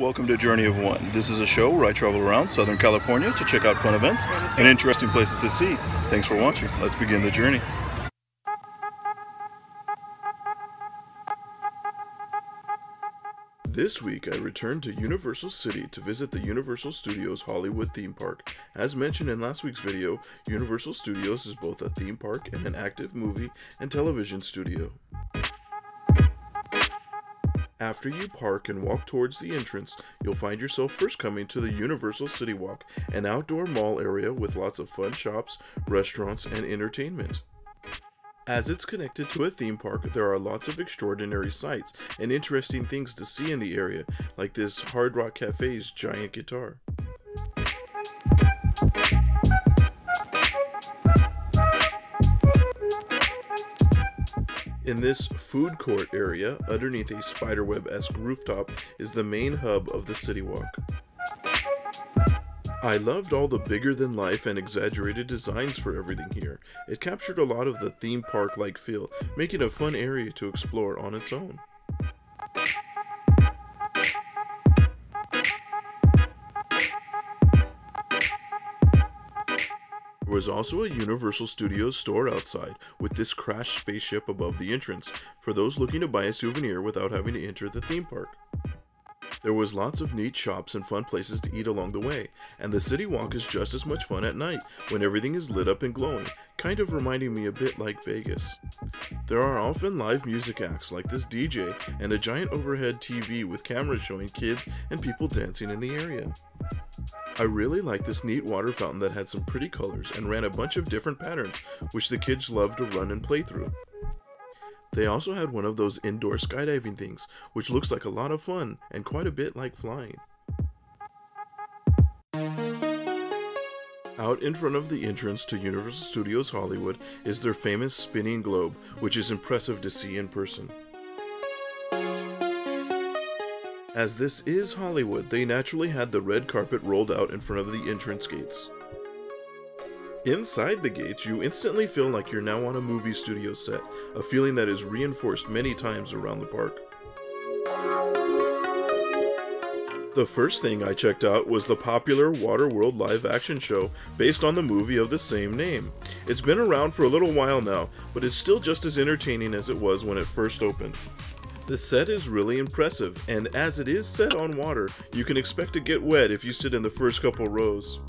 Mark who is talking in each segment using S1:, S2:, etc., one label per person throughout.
S1: Welcome to Journey of One. This is a show where I travel around Southern California to check out fun events and interesting places to see. Thanks for watching. Let's begin the journey. This week I returned to Universal City to visit the Universal Studios Hollywood theme park. As mentioned in last week's video, Universal Studios is both a theme park and an active movie and television studio. After you park and walk towards the entrance, you'll find yourself first coming to the Universal City Walk, an outdoor mall area with lots of fun shops, restaurants, and entertainment. As it's connected to a theme park, there are lots of extraordinary sights and interesting things to see in the area, like this Hard Rock Cafe's giant guitar. In this food court area, underneath a spiderweb-esque rooftop, is the main hub of the City Walk. I loved all the bigger-than-life and exaggerated designs for everything here. It captured a lot of the theme park-like feel, making a fun area to explore on its own. There was also a Universal Studios store outside, with this crashed spaceship above the entrance, for those looking to buy a souvenir without having to enter the theme park. There was lots of neat shops and fun places to eat along the way, and the City Walk is just as much fun at night, when everything is lit up and glowing, kind of reminding me a bit like Vegas. There are often live music acts like this DJ, and a giant overhead TV with cameras showing kids and people dancing in the area. I really liked this neat water fountain that had some pretty colors and ran a bunch of different patterns, which the kids loved to run and play through. They also had one of those indoor skydiving things, which looks like a lot of fun and quite a bit like flying. Out in front of the entrance to Universal Studios Hollywood is their famous spinning globe, which is impressive to see in person. As this is Hollywood, they naturally had the red carpet rolled out in front of the entrance gates. Inside the gates, you instantly feel like you're now on a movie studio set, a feeling that is reinforced many times around the park. The first thing I checked out was the popular Waterworld live action show based on the movie of the same name. It's been around for a little while now, but it's still just as entertaining as it was when it first opened. The set is really impressive, and as it is set on water, you can expect to get wet if you sit in the first couple rows.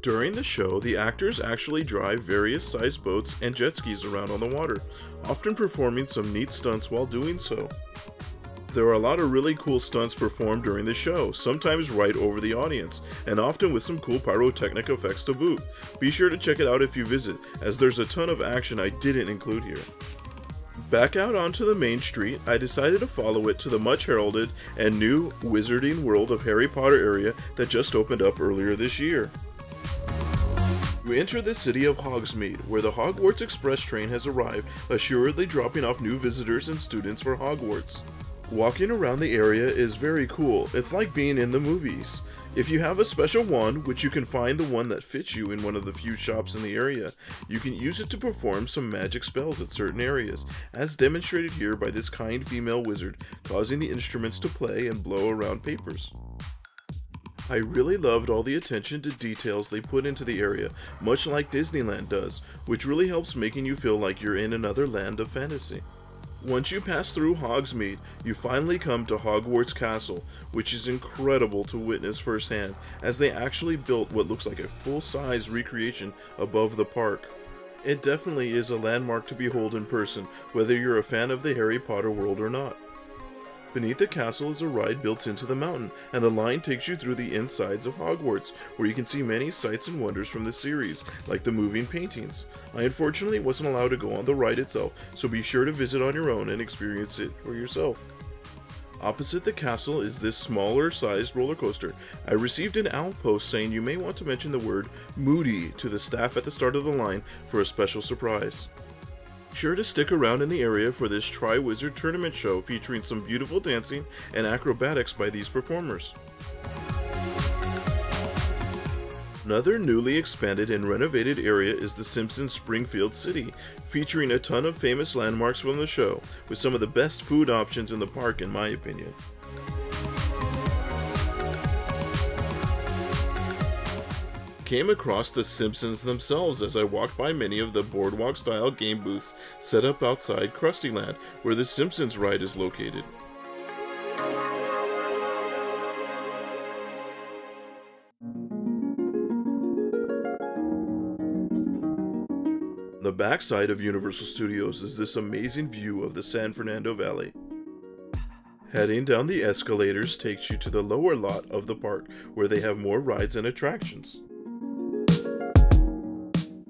S1: During the show, the actors actually drive various sized boats and jet skis around on the water, often performing some neat stunts while doing so. There are a lot of really cool stunts performed during the show, sometimes right over the audience, and often with some cool pyrotechnic effects to boot. Be sure to check it out if you visit, as there's a ton of action I didn't include here. Back out onto the main street, I decided to follow it to the much heralded and new Wizarding World of Harry Potter area that just opened up earlier this year. You enter the city of Hogsmeade, where the Hogwarts Express train has arrived, assuredly dropping off new visitors and students for Hogwarts. Walking around the area is very cool. It's like being in the movies. If you have a special wand, which you can find the one that fits you in one of the few shops in the area, you can use it to perform some magic spells at certain areas, as demonstrated here by this kind female wizard, causing the instruments to play and blow around papers. I really loved all the attention to details they put into the area, much like Disneyland does, which really helps making you feel like you're in another land of fantasy. Once you pass through Hogsmeade, you finally come to Hogwarts Castle, which is incredible to witness firsthand, as they actually built what looks like a full-size recreation above the park. It definitely is a landmark to behold in person, whether you're a fan of the Harry Potter world or not. Beneath the castle is a ride built into the mountain, and the line takes you through the insides of Hogwarts, where you can see many sights and wonders from the series, like the moving paintings. I unfortunately wasn't allowed to go on the ride itself, so be sure to visit on your own and experience it for yourself. Opposite the castle is this smaller sized roller coaster. I received an outpost saying you may want to mention the word Moody to the staff at the start of the line for a special surprise. Sure to stick around in the area for this Tri-Wizard tournament show featuring some beautiful dancing and acrobatics by these performers. Another newly expanded and renovated area is the Simpsons Springfield City, featuring a ton of famous landmarks from the show, with some of the best food options in the park in my opinion. Came across the Simpsons themselves as I walked by many of the boardwalk-style game booths set up outside Krustyland, where the Simpsons ride is located. The backside of Universal Studios is this amazing view of the San Fernando Valley. Heading down the escalators takes you to the lower lot of the park, where they have more rides and attractions.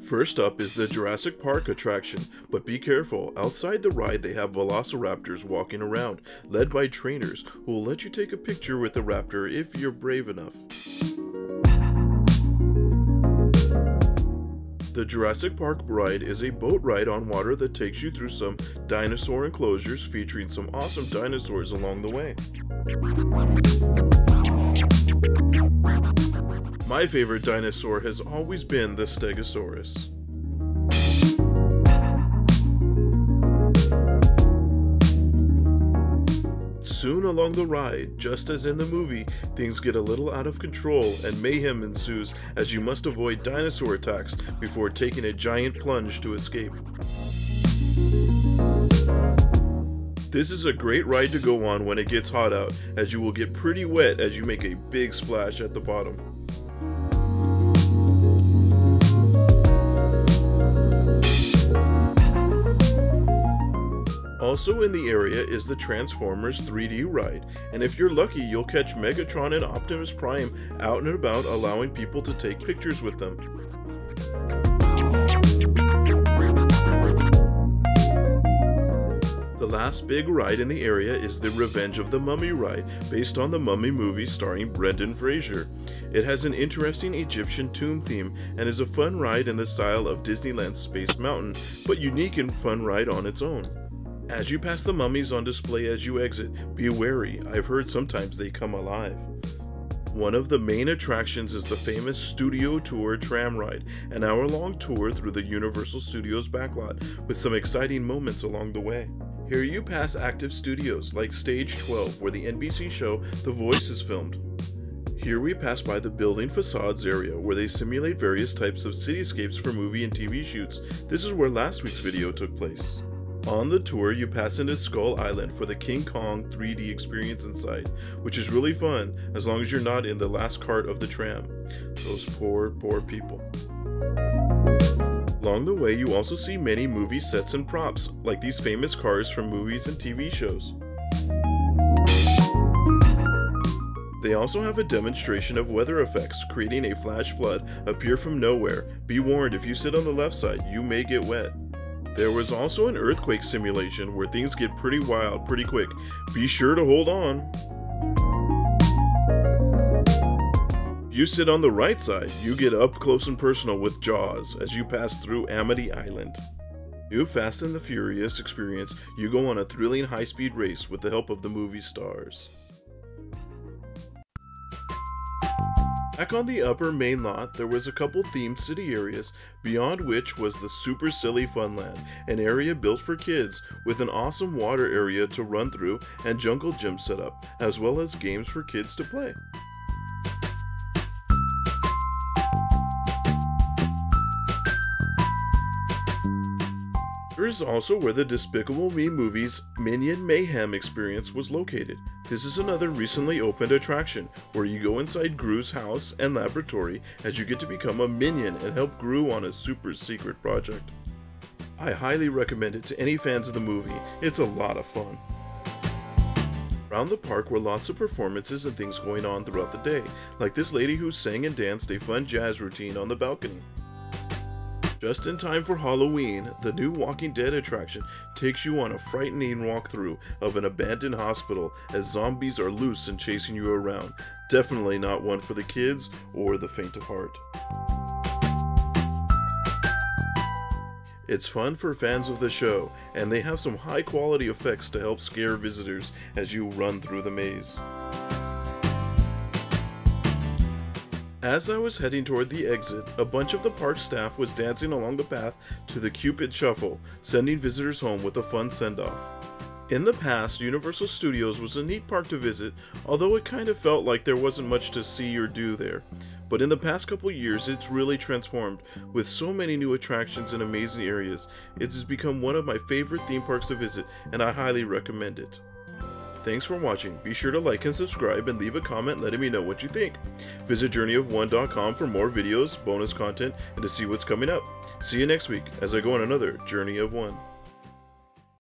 S1: First up is the Jurassic Park attraction, but be careful, outside the ride they have velociraptors walking around, led by trainers who will let you take a picture with the raptor if you're brave enough. The Jurassic Park ride is a boat ride on water that takes you through some dinosaur enclosures featuring some awesome dinosaurs along the way. My favorite dinosaur has always been the Stegosaurus. Soon along the ride, just as in the movie, things get a little out of control and mayhem ensues as you must avoid dinosaur attacks before taking a giant plunge to escape. This is a great ride to go on when it gets hot out, as you will get pretty wet as you make a big splash at the bottom. Also in the area is the Transformers 3D ride, and if you're lucky you'll catch Megatron and Optimus Prime out and about allowing people to take pictures with them. The last big ride in the area is the Revenge of the Mummy ride, based on the Mummy movie starring Brendan Fraser. It has an interesting Egyptian tomb theme and is a fun ride in the style of Disneyland's Space Mountain, but unique and fun ride on its own. As you pass the mummies on display as you exit, be wary, I've heard sometimes they come alive. One of the main attractions is the famous Studio Tour tram ride, an hour-long tour through the Universal Studios backlot, with some exciting moments along the way. Here you pass active studios, like Stage 12, where the NBC show The Voice is filmed. Here we pass by the building facades area, where they simulate various types of cityscapes for movie and TV shoots. This is where last week's video took place. On the tour, you pass into Skull Island for the King Kong 3D experience inside, which is really fun as long as you're not in the last cart of the tram. Those poor people. Along the way, you also see many movie sets and props, like these famous cars from movies and TV shows. They also have a demonstration of weather effects, creating a flash flood appear from nowhere. Be warned, if you sit on the left side, you may get wet. There was also an earthquake simulation where things get pretty wild pretty quick. Be sure to hold on. If you sit on the right side, you get up close and personal with Jaws as you pass through Amity Island. New Fast and the Furious experience, you go on a thrilling high-speed race with the help of the movie stars. Back on the upper main lot, there was a couple themed city areas, beyond which was the Super Silly Funland, an area built for kids with an awesome water area to run through and jungle gym set up, as well as games for kids to play. Here is also where the Despicable Me movie's Minion Mayhem experience was located. This is another recently opened attraction, where you go inside Gru's house and laboratory as you get to become a minion and help Gru on a super secret project. I highly recommend it to any fans of the movie, it's a lot of fun. Around the park were lots of performances and things going on throughout the day, like this lady who sang and danced a fun jazz routine on the balcony. Just in time for Halloween, the new Walking Dead attraction takes you on a frightening walkthrough of an abandoned hospital as zombies are loose and chasing you around. Definitely not one for the kids or the faint of heart. It's fun for fans of the show, and they have some high quality effects to help scare visitors as you run through the maze. As I was heading toward the exit, a bunch of the park staff was dancing along the path to the Cupid Shuffle, sending visitors home with a fun send-off. In the past, Universal Studios was a neat park to visit, although it kind of felt like there wasn't much to see or do there. But in the past couple years, it's really transformed. With so many new attractions and amazing areas, it has become one of my favorite theme parks to visit, and I highly recommend it. Thanks for watching. Be sure to like and subscribe and leave a comment letting me know what you think. Visit journeyofone.com for more videos, bonus content, and to see what's coming up. See you next week as I go on another Journey of One.